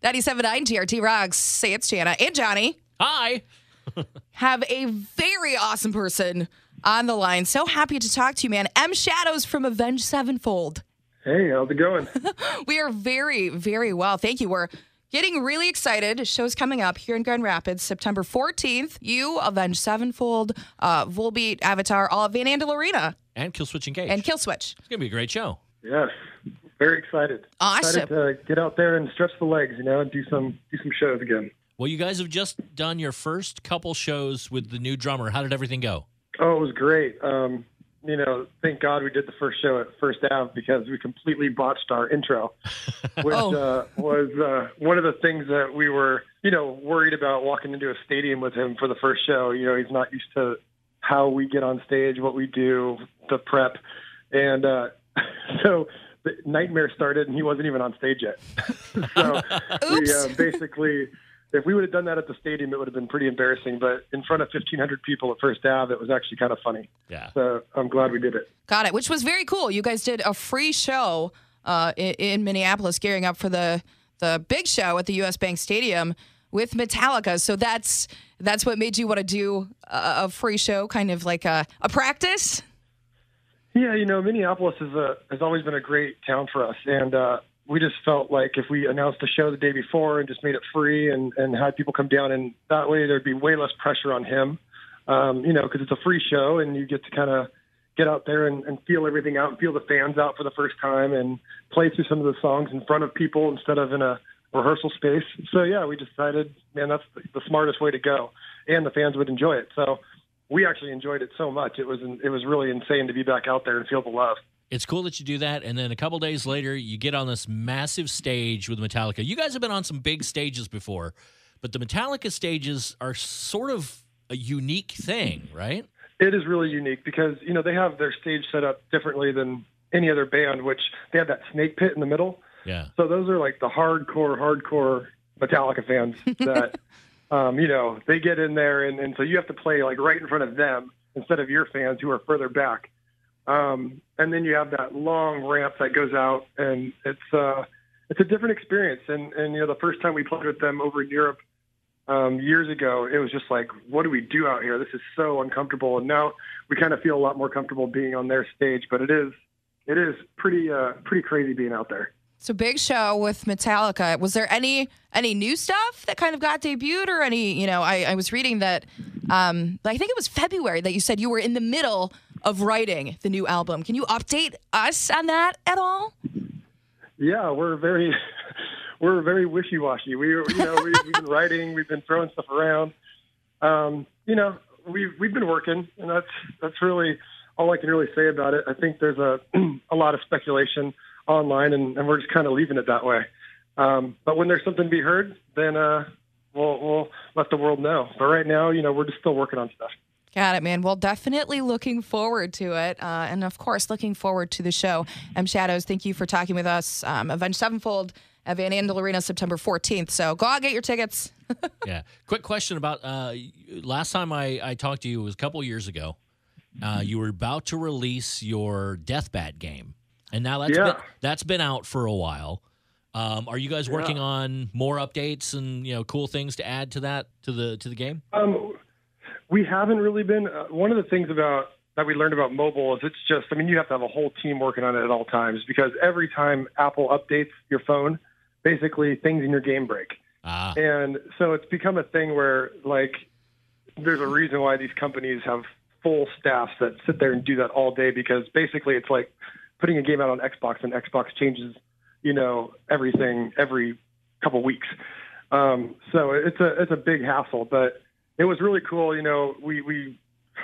97.9 GRT Rocks. Say it's Jana and Johnny. Hi. Have a very awesome person on the line. So happy to talk to you, man. M. Shadows from Avenged Sevenfold. Hey, how's it going? We are very, very well. Thank you. We're getting really excited. Show's coming up here in Grand Rapids, September 14th. You, Avenged Sevenfold, Volbeat, Avatar, all of Van Andel Arena. And Killswitch Engage. And Killswitch. It's going to be a great show. Yes, very excited. Awesome. Excited to get out there and stretch the legs, and do some shows again. Well, you guys have just done your first couple shows with the new drummer. How did everything go? Oh, it was great. Thank God we did the first show at First Ave because we completely botched our intro, which was one of the things that we were, worried about walking into a stadium with him for the first show. He's not used to how we get on stage, what we do, the prep. And so the nightmare started and he wasn't even on stage yet. So we basically, if we would have done that at the stadium, it would have been pretty embarrassing. But in front of 1,500 people at First Ave, it was actually kind of funny. Yeah. So I'm glad we did it. Got it, which was very cool. You guys did a free show in Minneapolis, gearing up for the big show at the U.S. Bank Stadium with Metallica. So that's what made you want to do a free show, kind of like a practice? Yeah, Minneapolis has always been a great town for us. And we just felt like if we announced the show the day before and just made it free and had people come down, and that way there'd be way less pressure on him, because it's a free show and you get to kind of get out there and feel everything out and feel the fans out for the first time and play through some of the songs in front of people instead of in a rehearsal space. So, yeah, we decided, man, that's the smartest way to go, and the fans would enjoy it. So we actually enjoyed it so much. It was really insane to be back out there and feel the love. It's cool that you do that, and then a couple days later, you get on this massive stage with Metallica. You guys have been on some big stages before, but the Metallica stages are sort of a unique thing, right? It is really unique because, they have their stage set up differently than any other band, which they have that snake pit in the middle. Yeah. So those are like the hardcore Metallica fans that, they get in there, and so you have to play like right in front of them instead of your fans who are further back. And then you have that long ramp that goes out, and it's a different experience. And the first time we played with them over in Europe years ago, it was just like, what do we do out here? This is so uncomfortable. And now we kind of feel a lot more comfortable being on their stage, but it is pretty crazy being out there. So big show with Metallica. Was there any new stuff that kind of got debuted, or any? I was reading that I think it was February that you said you were in the middle of writing the new album. Can you update us on that at all? Yeah, we're very wishy-washy. We've been writing, we've been throwing stuff around. We've been working, and that's really all I can really say about it. I think there's a lot of speculation online, and we're just kind of leaving it that way. But when there's something to be heard, then we'll let the world know. But right now, we're just still working on stuff. Got it, man. Well, definitely looking forward to it. And, of course, looking forward to the show. M. Shadows, thank you for talking with us. Avenged Sevenfold at Van Andel Arena, September 14th. So go out, get your tickets. Yeah. Quick question about last time I talked to you was a couple years ago. You were about to release your Deathbat game. And now that's been out for a while. Are you guys working on more updates and cool things to add to that to the game? We haven't really been. One of the things that we learned about mobile is it's just, you have to have a whole team working on it at all times, because every time Apple updates your phone, basically things in your game break. And so it's become a thing where, like, there's a reason why these companies have full staffs that sit there and do that all day, because basically it's like putting a game out on Xbox, and Xbox changes, everything every couple weeks. So it's a big hassle, but it was really cool. We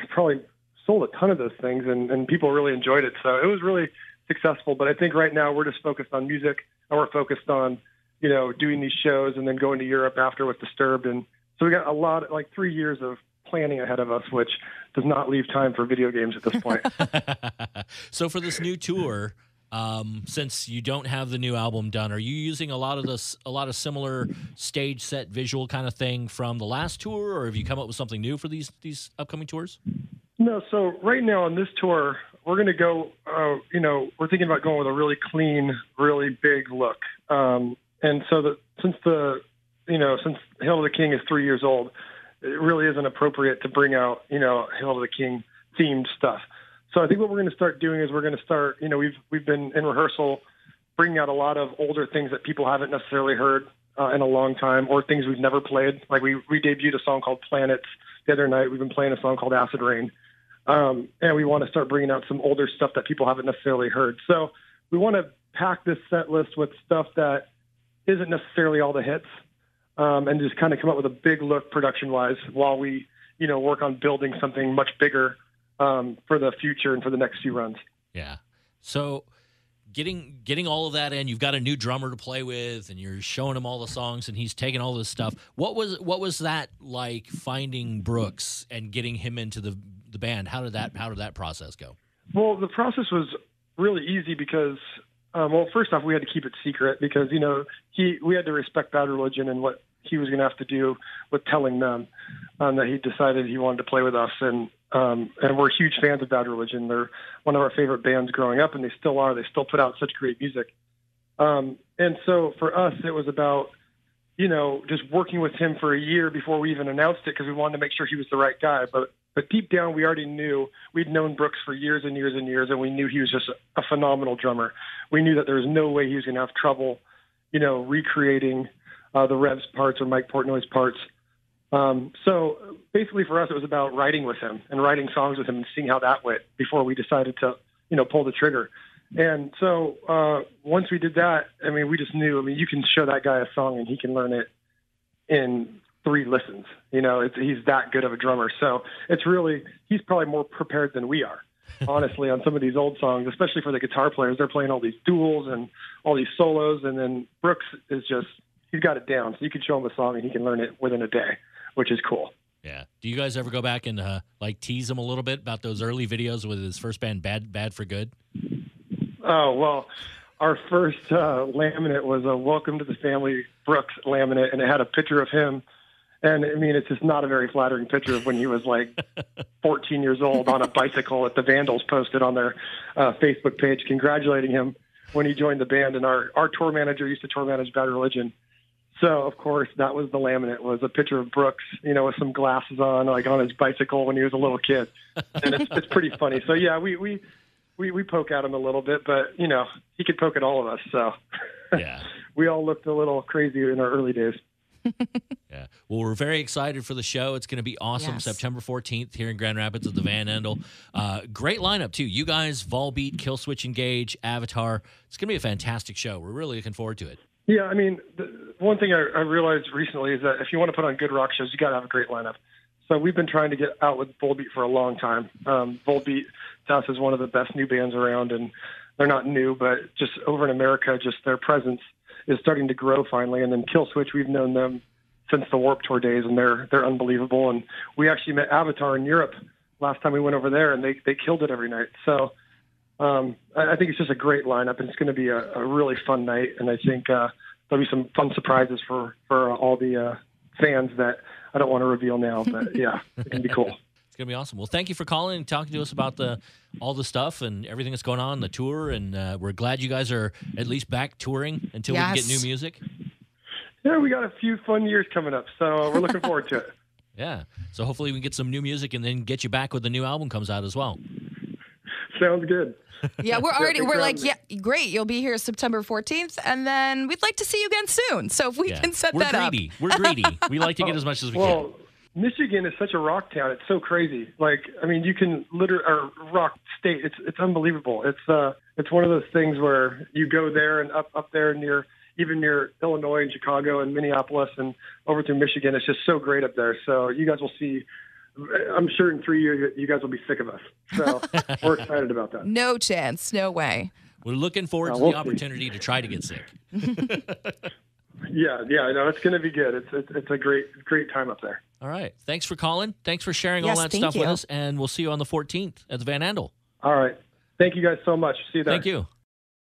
probably sold a ton of those things, and people really enjoyed it. So it was really successful. But I think right now we're just focused on music, and we're focused on, doing these shows and then going to Europe after with Disturbed. And so we got a lot, like 3 years of planning ahead of us, which does not leave time for video games at this point. So for this new tour, since you don't have the new album done, are you using a lot of similar stage set visual kind of thing from the last tour, or have you come up with something new for these upcoming tours? No, so right now on this tour, we're going to go, we're thinking about going with a really clean, really big look. And so since Hail to the King is 3 years old, it really isn't appropriate to bring out, Hail to the King themed stuff. So I think what we're going to start doing is we're going to start, we've been in rehearsal bringing out a lot of older things that people haven't necessarily heard in a long time, or things we've never played. Like we debuted a song called Planets the other night. We've been playing a song called Acid Rain. And we want to start bringing out some older stuff that people haven't necessarily heard. So we want to pack this set list with stuff that isn't necessarily all the hits, and just kind of come up with a big look production-wise while we, work on building something much bigger for the future and for the next few runs. Yeah. So getting all of that in, you've got a new drummer to play with, and you're showing him all the songs, and he's taking all this stuff. What was that like, finding Brooks and getting him into the band? How did that process go? Well, the process was really easy because, first off, we had to keep it secret because, we had to respect Bad Religion and what he was going to have to do with telling them that he decided he wanted to play with us. And we're huge fans of Bad Religion. They're one of our favorite bands growing up, and they still are. They still put out such great music. And so for us, it was about, just working with him for a year before we even announced it, because we wanted to make sure he was the right guy. But deep down, we already knew. We'd known Brooks for years and years and years, and we knew he was just a phenomenal drummer. We knew that there was no way he was going to have trouble, recreating the Revs parts or Mike Portnoy's parts. So basically for us, it was about writing with him and writing songs with him and seeing how that went before we decided to, pull the trigger. And so once we did that, we just knew, you can show that guy a song and he can learn it in 3 listens. He's that good of a drummer. So he's probably more prepared than we are, honestly, on some of these old songs, especially for the guitar players. They're playing all these duels and all these solos. And then Brooks he's got it down. So you can show him a song and he can learn it within a day, which is cool. Yeah. Do you guys ever go back and tease him a little bit about those early videos with his first band, Bad for Good? Oh, well, our first laminate was a Welcome to the Family Brooks laminate, and it had a picture of him. And, it's just not a very flattering picture of when he was, 14 years old on a bicycle that the Vandals posted on their Facebook page congratulating him when he joined the band. And our tour manager used to tour manage Bad Religion. So, of course, that was the laminate, was a picture of Brooks, with some glasses on, on his bicycle when he was a little kid. And it's pretty funny. So, yeah, we poke at him a little bit, but, he could poke at all of us. So yeah, we all looked a little crazy in our early days. Yeah. Well, we're very excited for the show. It's going to be awesome. Yes. September 14th here in Grand Rapids at the Van Andel. Great lineup, too. You guys, Volbeat, Killswitch Engage, Avatar. It's going to be a fantastic show. We're really looking forward to it. Yeah, the one thing I realized recently is that if you want to put on good rock shows, you got to have a great lineup. So we've been trying to get out with Volbeat for a long time. Volbeat to us is one of the best new bands around, and they're not new, but just over in America, just their presence is starting to grow finally. And then Killswitch, we've known them since the Warped Tour days, and they're unbelievable. And we actually met Avatar in Europe last time we went over there, and they killed it every night. So I think it's just a great lineup, and it's going to be a really fun night. And I think there'll be some fun surprises for all the fans that I don't want to reveal now. But yeah, it's going to be cool. It's going to be awesome. Well, thank you for calling and talking to us about all the stuff and everything that's going on, the tour. And we're glad you guys are at least back touring until we can get new music. Yeah, we got a few fun years coming up, so we're looking forward to it. Yeah. So hopefully we can get some new music and then get you back when the new album comes out as well. Sounds good. Yeah, we're like, yeah, great. You'll be here September 14th, and then we'd like to see you again soon. So if we can set that up. We're greedy. We like to get as much as we can. Michigan is such a rock town. It's so crazy. You can or rock state. It's unbelievable. It's one of those things where you go there and up there near Illinois and Chicago and Minneapolis and over through Michigan. It's just so great up there. So you guys will see. I'm sure in 3 years you guys will be sick of us. So we're excited about that. No chance. No way. We're looking forward to the opportunity to try to get sick. Yeah. No, it's going to be good. It's a great time up there. All right. Thanks for calling. Thanks for sharing all that stuff with us. And we'll see you on the 14th at the Van Andel. All right. Thank you guys so much. See you there. Thank you.